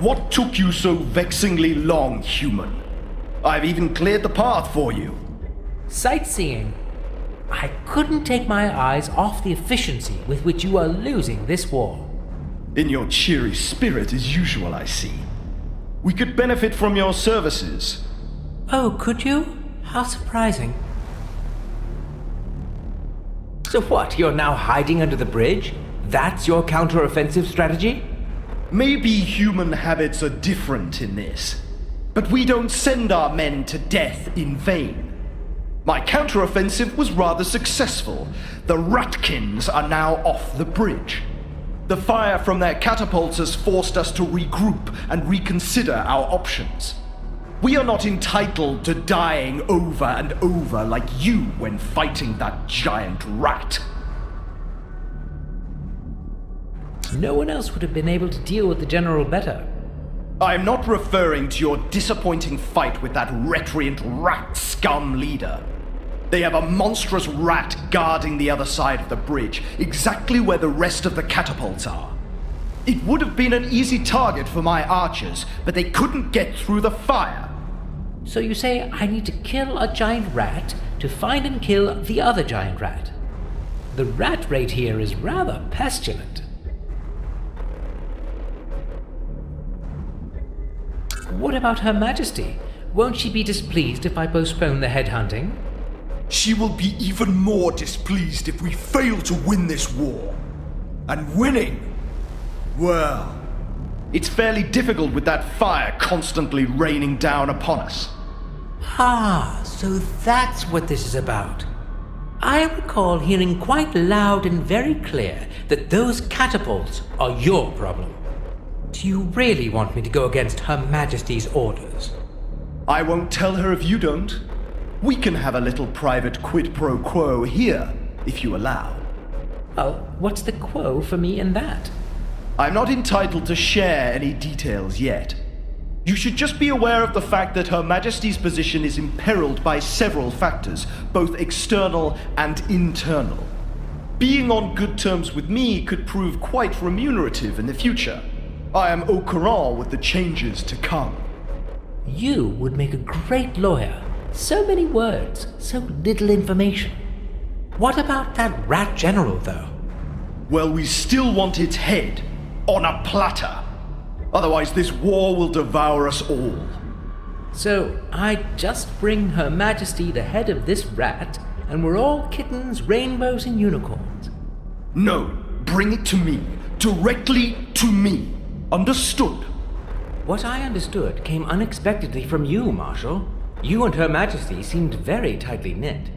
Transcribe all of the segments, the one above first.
What took you so vexingly long, human? I've even cleared the path for you. Sightseeing. I couldn't take my eyes off the efficiency with which you are losing this war. In your cheery spirit as usual, I see. We could benefit from your services. Oh, could you? How surprising. So what, you're now hiding under the bridge? That's your counter-offensive strategy? Maybe human habits are different in this, but we don't send our men to death in vain. My counter-offensive was rather successful. The ratkins are now off the bridge. The fire from their catapults has forced us to regroup and reconsider our options. We are not entitled to dying over and over like you when fighting that giant rat. No one else would have been able to deal with the General better. I'm not referring to your disappointing fight with that recreant rat scum leader. They have a monstrous rat guarding the other side of the bridge, exactly where the rest of the catapults are. It would have been an easy target for my archers, but they couldn't get through the fire. So you say I need to kill a giant rat to find and kill the other giant rat. The rat rate here is rather pestilent. What about Her Majesty? Won't she be displeased if I postpone the headhunting? She will be even more displeased if we fail to win this war. And winning, well, it's fairly difficult with that fire constantly raining down upon us. Ah, so that's what this is about. I recall hearing quite loud and very clear that those catapults are your problem. Do you really want me to go against Her Majesty's orders? I won't tell her if you don't. We can have a little private quid pro quo here, if you allow. Well, what's the quo for me in that? I'm not entitled to share any details yet. You should just be aware of the fact that Her Majesty's position is imperiled by several factors, both external and internal. Being on good terms with me could prove quite remunerative in the future. I am au courant with the changes to come. You would make a great lawyer. So many words, so little information. What about that rat general, though? Well, we still want its head on a platter. Otherwise, this war will devour us all. So, I just bring Her Majesty the head of this rat, and we're all kittens, rainbows, and unicorns. No, bring it to me. Directly to me. Understood? What I understood came unexpectedly from you, Marshal. You and Her Majesty seemed very tightly knit.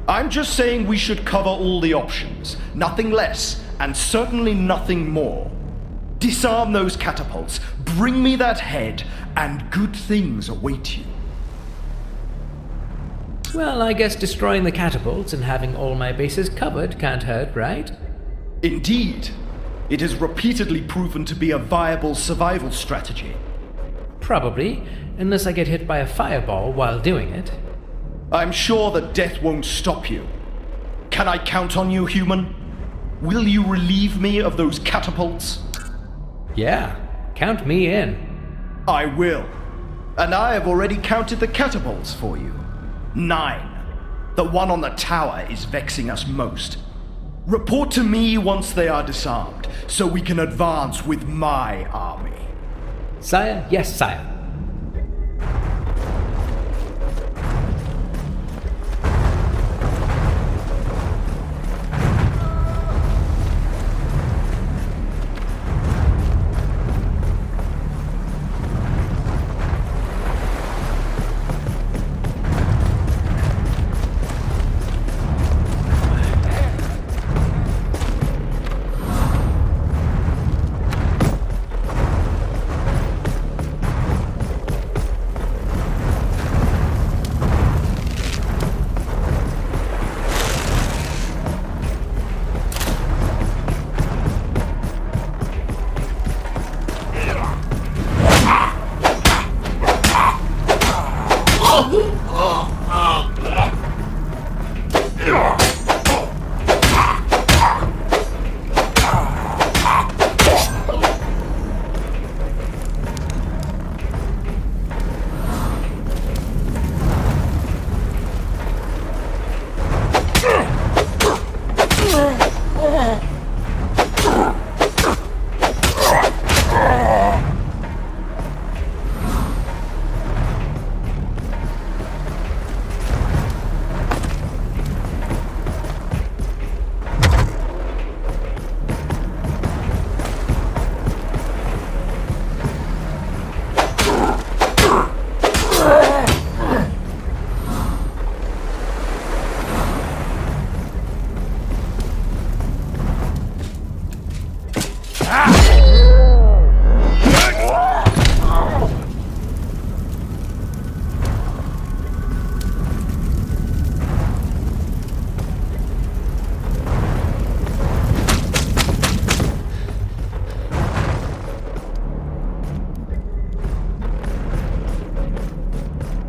I'm just saying we should cover all the options. Nothing less, and certainly nothing more. Disarm those catapults, bring me that head, and good things await you. Well, I guess destroying the catapults and having all my bases covered can't hurt, right? Indeed. It has repeatedly proven to be a viable survival strategy. Probably, unless I get hit by a fireball while doing it. I'm sure that death won't stop you. Can I count on you, human? Will you relieve me of those catapults? Yeah, count me in. I will. And I have already counted the catapults for you. 9. The one on the tower is vexing us most. Report to me once they are disarmed, so we can advance with my army. Sire, yes, sire.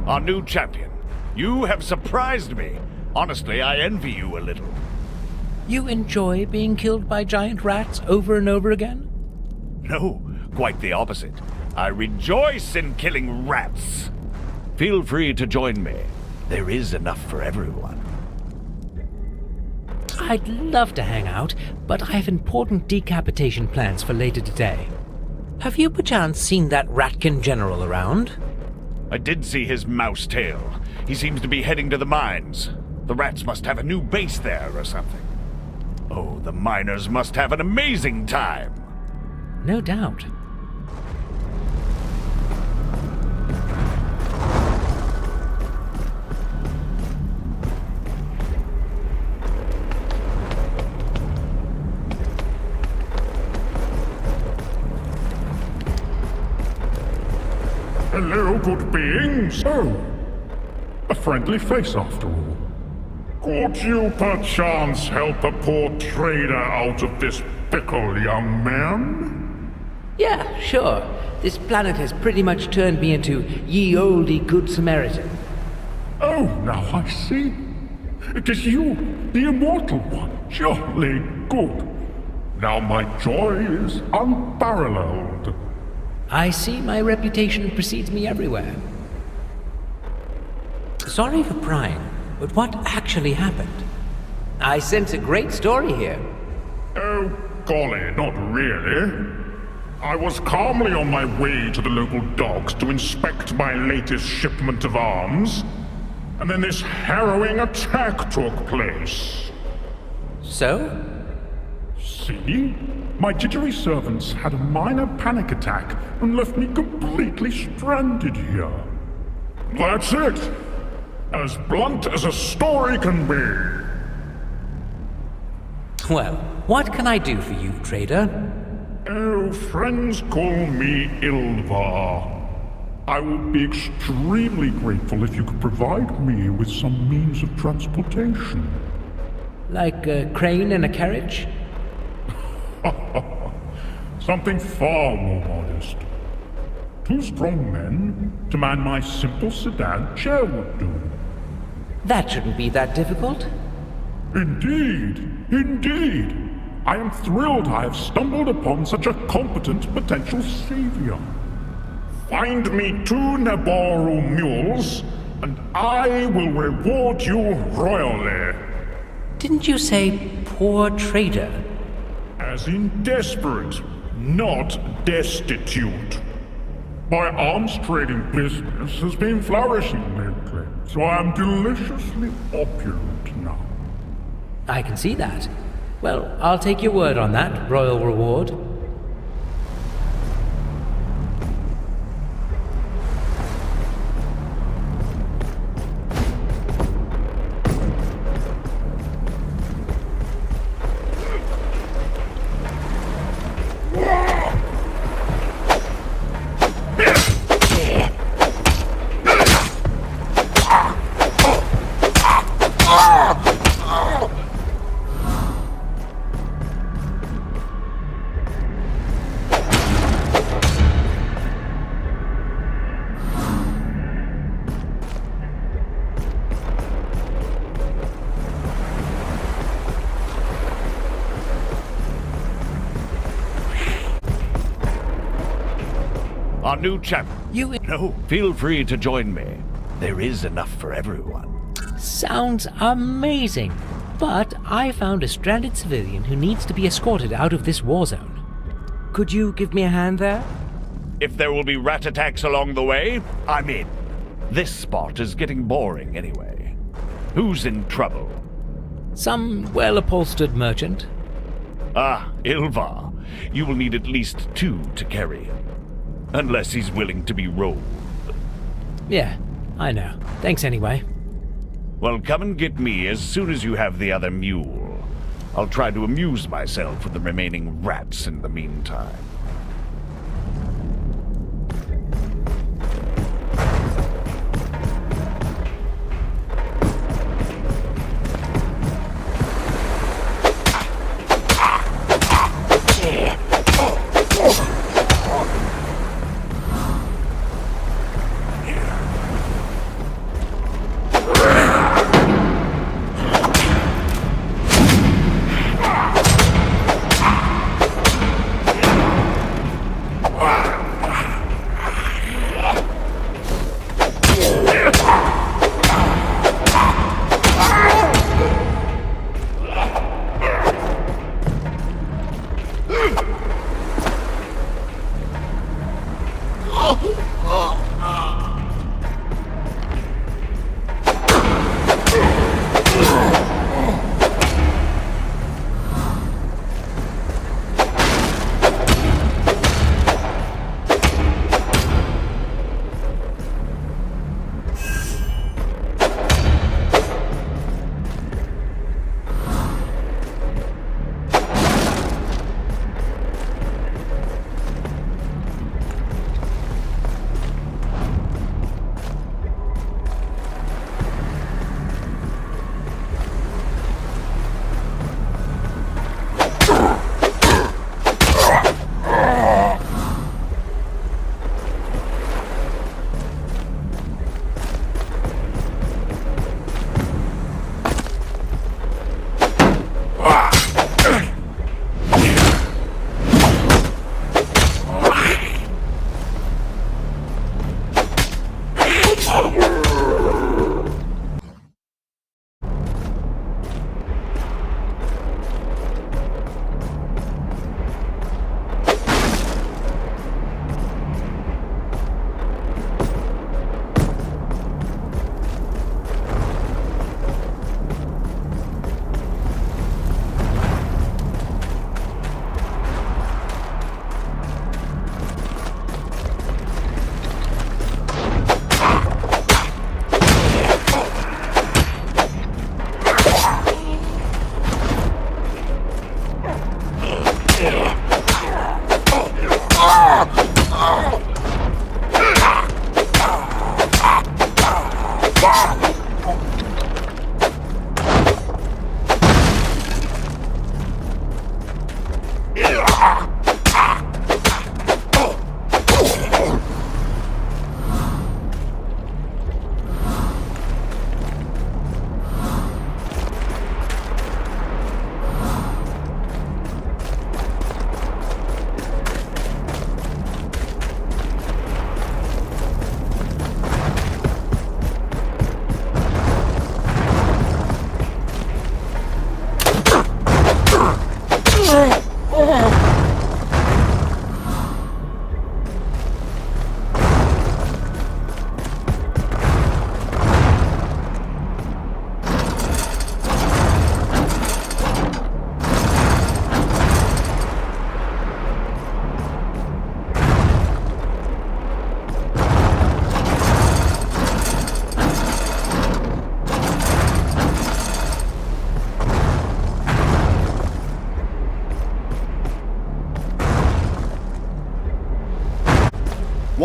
our new champion. You have surprised me. Honestly, I envy you a little. You enjoy being killed by giant rats over and over again? No, quite the opposite. I rejoice in killing rats. Feel free to join me. There is enough for everyone. I'd love to hang out, but I have important decapitation plans for later today. Have you perchance seen that ratkin general around? I did see his mouse tail. He seems to be heading to the mines. The rats must have a new base there or something. Oh, the miners must have an amazing time. No doubt. Hello, good beings. Oh, a friendly face after all. Could you perchance help a poor trader out of this pickle, young man? Yeah, sure. This planet has pretty much turned me into ye olde good Samaritan. Oh, now I see. It is you, the immortal one. Jolly good. Now my joy is unparalleled. I see my reputation precedes me everywhere. Sorry for prying, but what actually happened? I sense a great story here. Oh, golly, not really. I was calmly on my way to the local docks to inspect my latest shipment of arms, and then this harrowing attack took place. So? See? My jittery servants had a minor panic attack and left me completely stranded here. That's it! As blunt as a story can be. Well, what can I do for you, trader? Oh, friends call me Ilvar. I would be extremely grateful if you could provide me with some means of transportation. Like a crane and a carriage? Something far more modest. 2 strong men to man my simple sedan chair would do. That shouldn't be that difficult. Indeed, indeed. I am thrilled I have stumbled upon such a competent potential savior. Find me 2 Naboru mules, and I will reward you royally. Didn't you say poor trader? As in desperate, not destitute. My arms trading business has been flourishing lately, so I am deliciously opulent now. I can see that. Well, I'll take your word on that, royal reward. Our new champ. No, feel free to join me. There is enough for everyone. Sounds amazing. But I found a stranded civilian who needs to be escorted out of this war zone. Could you give me a hand there? If there will be rat attacks along the way, I'm in. This spot is getting boring anyway. Who's in trouble? Some well-upholstered merchant. Ah, Ilvar. You will need at least 2 to carry him. Unless he's willing to be rolled. Yeah, I know. Thanks anyway. Well, come and get me as soon as you have the other mule. I'll try to amuse myself with the remaining rats in the meantime.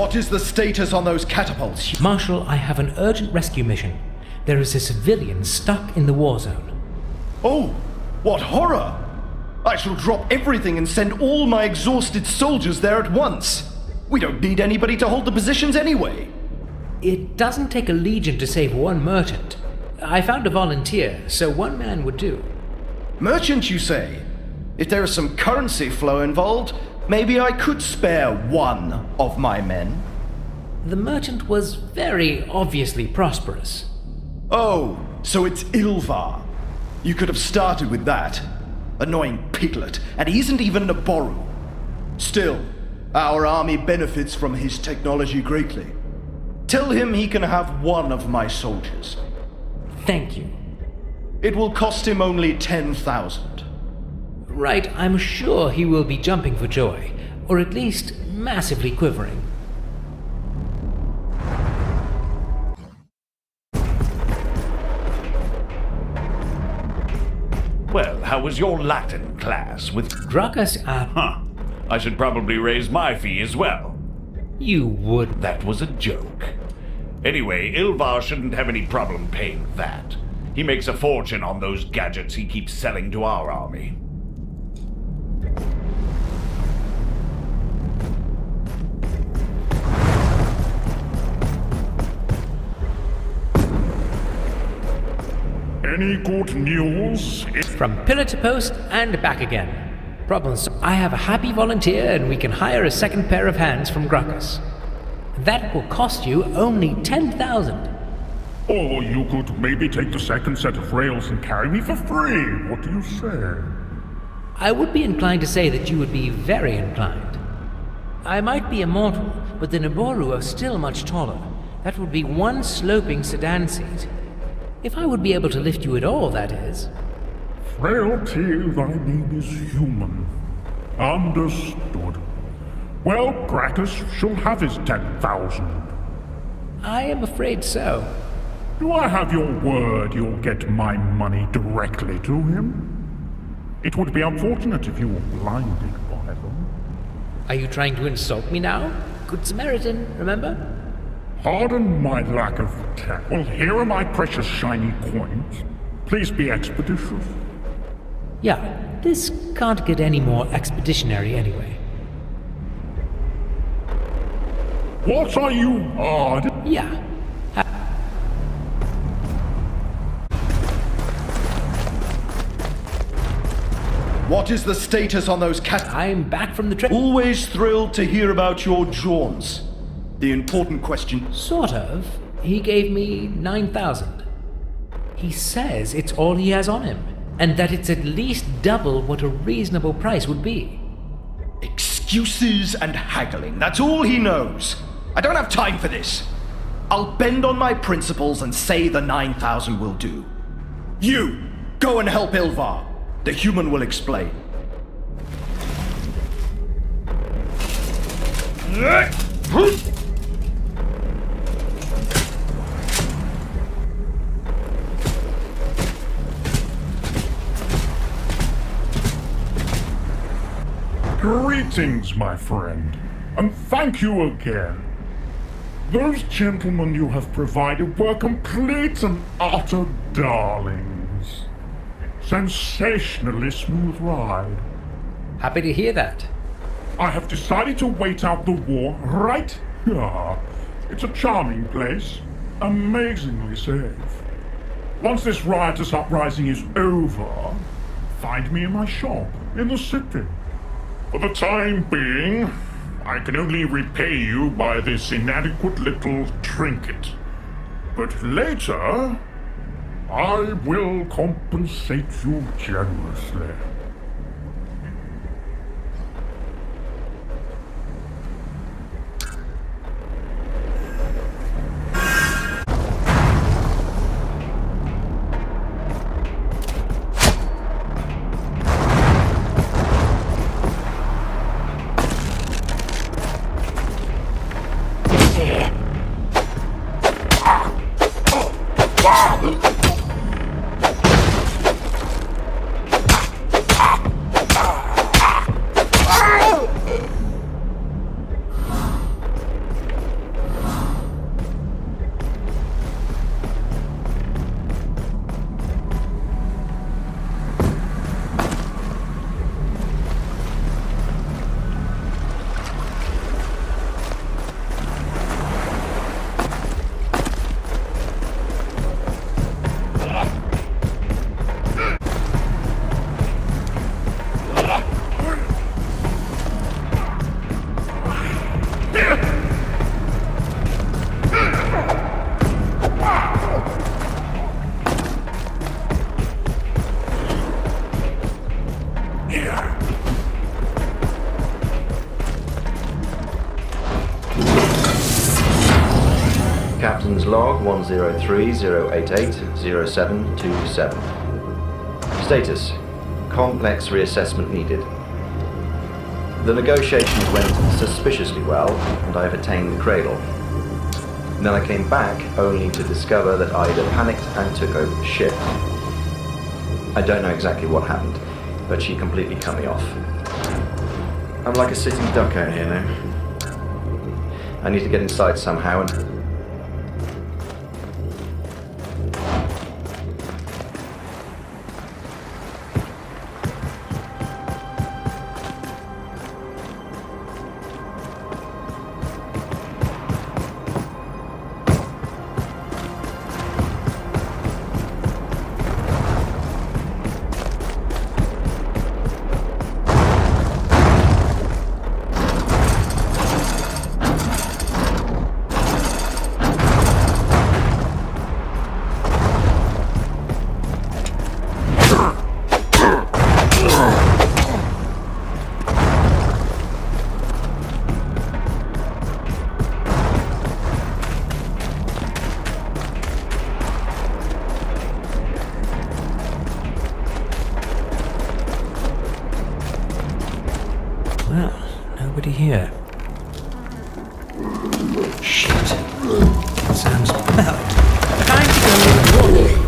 What is the status on those catapults? Marshal, I have an urgent rescue mission. There is a civilian stuck in the war zone. Oh, what horror! I shall drop everything and send all my exhausted soldiers there at once. We don't need anybody to hold the positions anyway. It doesn't take a legion to save one merchant. I found a volunteer, so one man would do. Merchant, you say? If there is some currency flow involved, maybe I could spare one of my men. The merchant was very obviously prosperous. Oh, so it's Ilvar. You could have started with that. Annoying piglet, and he isn't even a Boru. Still, our army benefits from his technology greatly. Tell him he can have one of my soldiers. Thank you. It will cost him only 10,000. Right, I'm sure he will be jumping for joy, or at least massively quivering. Well, how was your Latin class with... Druckus, Huh. I should probably raise my fee as well. you would. That was a joke. Anyway, Ilvar shouldn't have any problem paying that. He makes a fortune on those gadgets he keeps selling to our army. Any good news? From pillar to post and back again. Problems. I have a happy volunteer and we can hire a second pair of hands from Gruckus. That will cost you only 10,000. Or you could maybe take the second set of rails and carry me for free. What do you say? I would be inclined to say that you would be very inclined. I might be immortal, but the Naboru are still much taller. That would be one sloping sedan seat. If I would be able to lift you at all, that is. Frailty, thy name is human. Understood. Well, Gratus shall have his 10,000. I am afraid so. Do I have your word you'll get my money directly to him? It would be unfortunate if you were blinded by them. Are you trying to insult me now? Good Samaritan, remember? Pardon my lack of tact. Well, here are my precious shiny coins. Please be expeditious. Yeah, this can't get any more expeditionary anyway. What are you odd? Yeah. What is the status on those I'm back from the trip. Always thrilled to hear about your jaunts. The important question... Sort of. He gave me 9,000. He says it's all he has on him, and that it's at least double what a reasonable price would be. Excuses and haggling, that's all he knows. I don't have time for this. I'll bend on my principles and say the 9,000 will do. You, go and help Ilvar. The human will explain. Greetings, my friend, and thank you again. Those gentlemen you have provided were complete and utter darlings. Sensationally smooth ride. Happy to hear that. I have decided to wait out the war right here. It's a charming place, amazingly safe. Once this riotous uprising is over, find me in my shop in the city. For the time being, I can only repay you by this inadequate little trinket. But later, I will compensate you generously. Captain's log 103-088-0727. Status: complex reassessment needed. The negotiations went suspiciously well, and I have attained the cradle. Then I came back only to discover that Ida panicked and took over the ship. I don't know exactly what happened, but she completely cut me off. I'm like a sitting duck out here now. I need to get inside somehow and... Well, nobody here. Shit. Sam's belt. Time to go walking.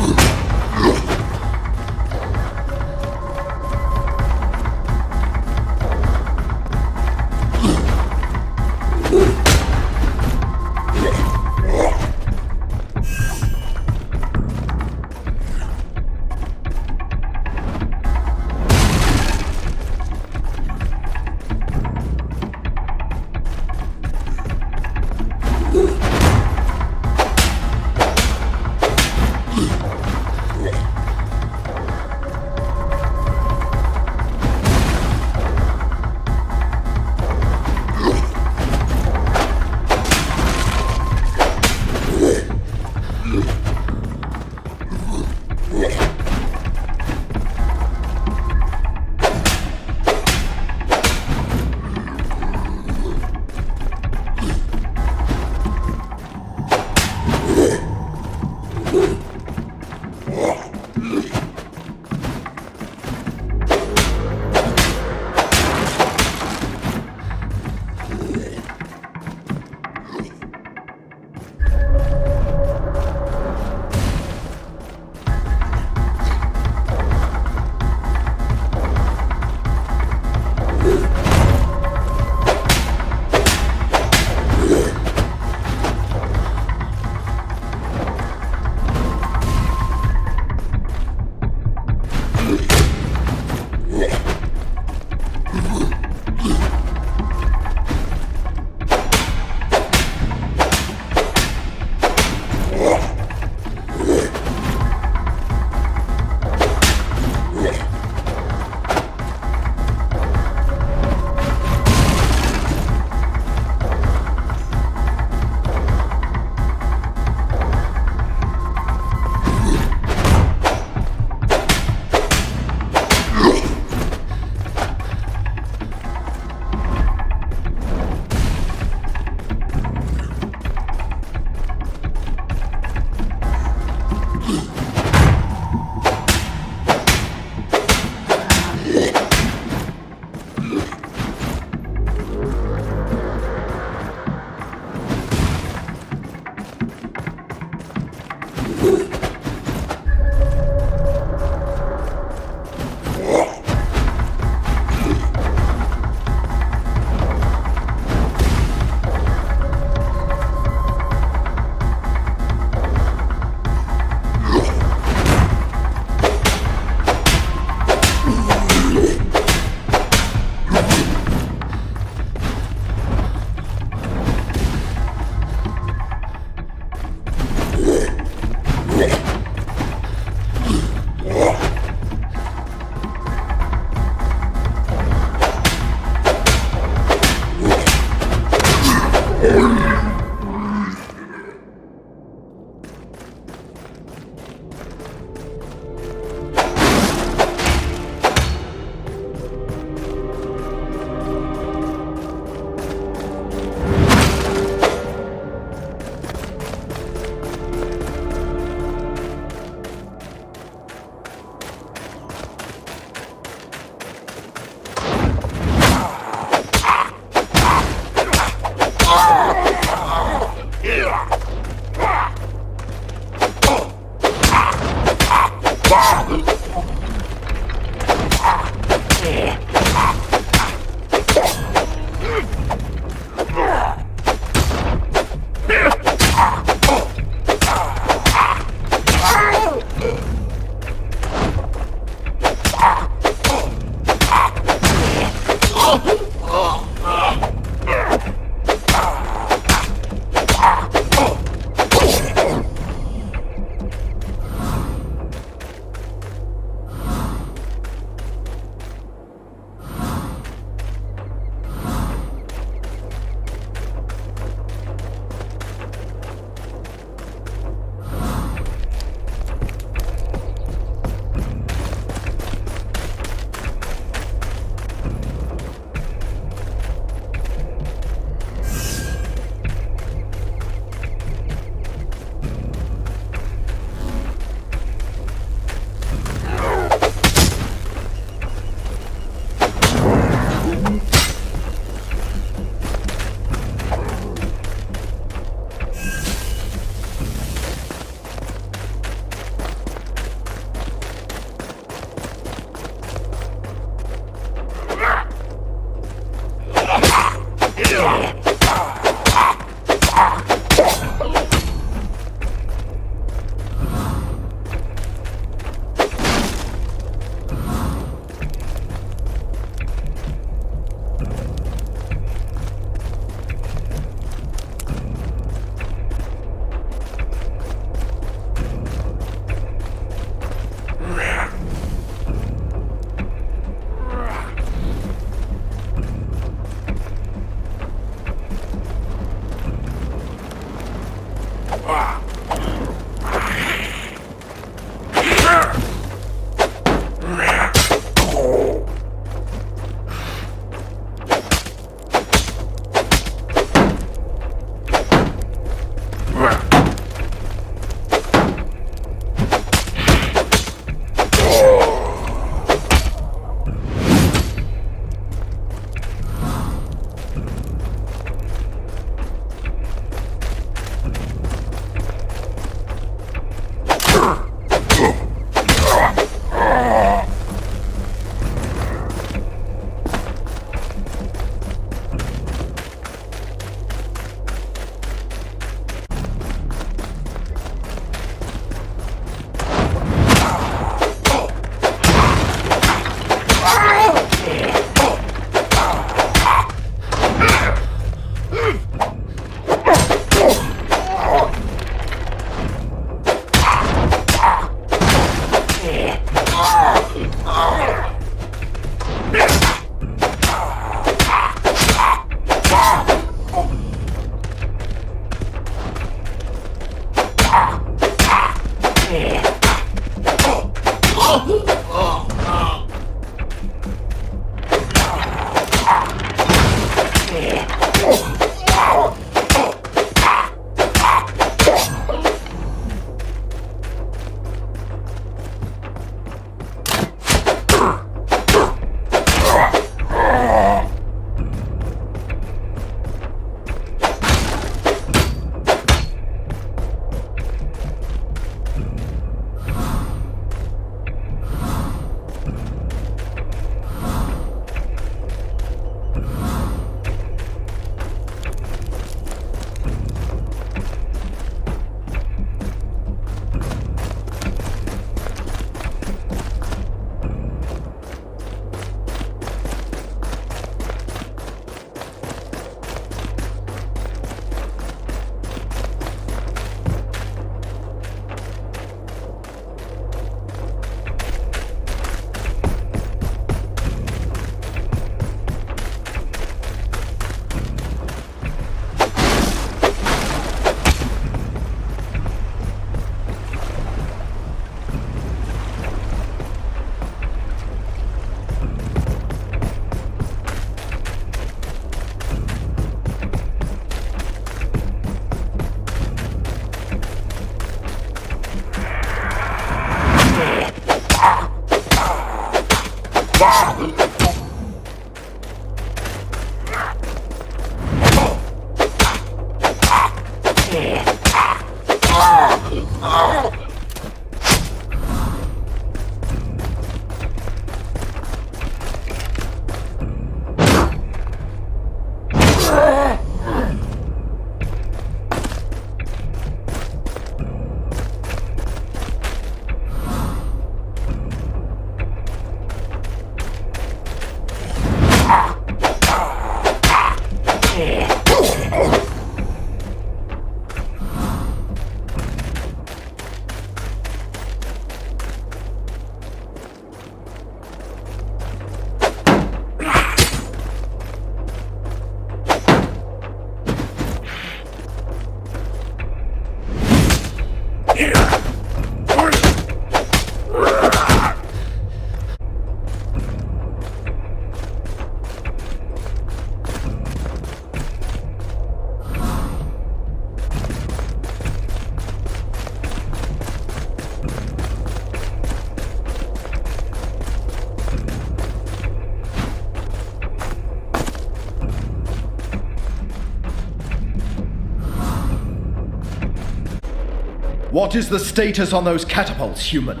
What is the status on those catapults, human?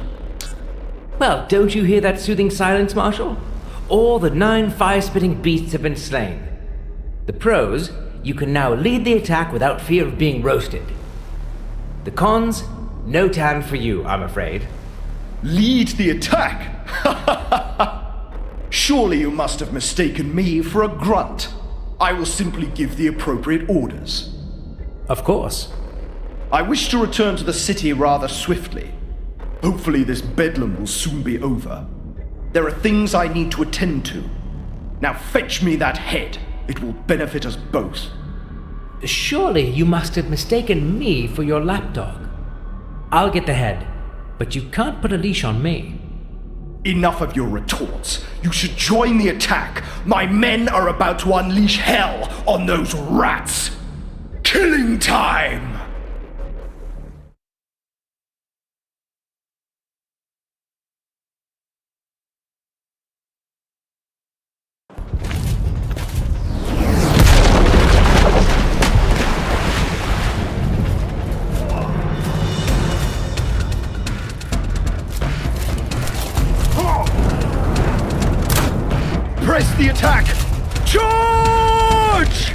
Well, don't you hear that soothing silence, Marshal? All the 9 fire-spitting beasts have been slain. The pros, you can now lead the attack without fear of being roasted. The cons, no tan for you, I'm afraid. Lead the attack? Surely you must have mistaken me for a grunt. I will simply give the appropriate orders. Of course. I wish to return to the city rather swiftly. Hopefully this bedlam will soon be over. There are things I need to attend to. Now fetch me that head. It will benefit us both. Surely you must have mistaken me for your lapdog. I'll get the head, but you can't put a leash on me. Enough of your retorts. You should join the attack. My men are about to unleash hell on those rats. Killing time! Press the attack! Charge!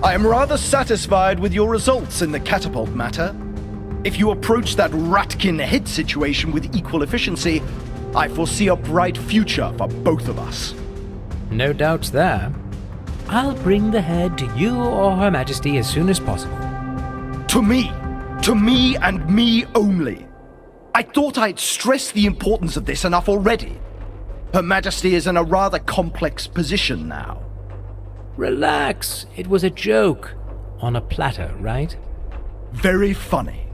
I am rather satisfied with your results in the Catapult matter. If you approach that ratkin head situation with equal efficiency, I foresee a bright future for both of us. No doubts there. I'll bring the head to you or Her Majesty as soon as possible. To me and me only. I thought I'd stressed the importance of this enough already. Her Majesty is in a rather complex position now. Relax. It was a joke. On a platter, right? Very funny.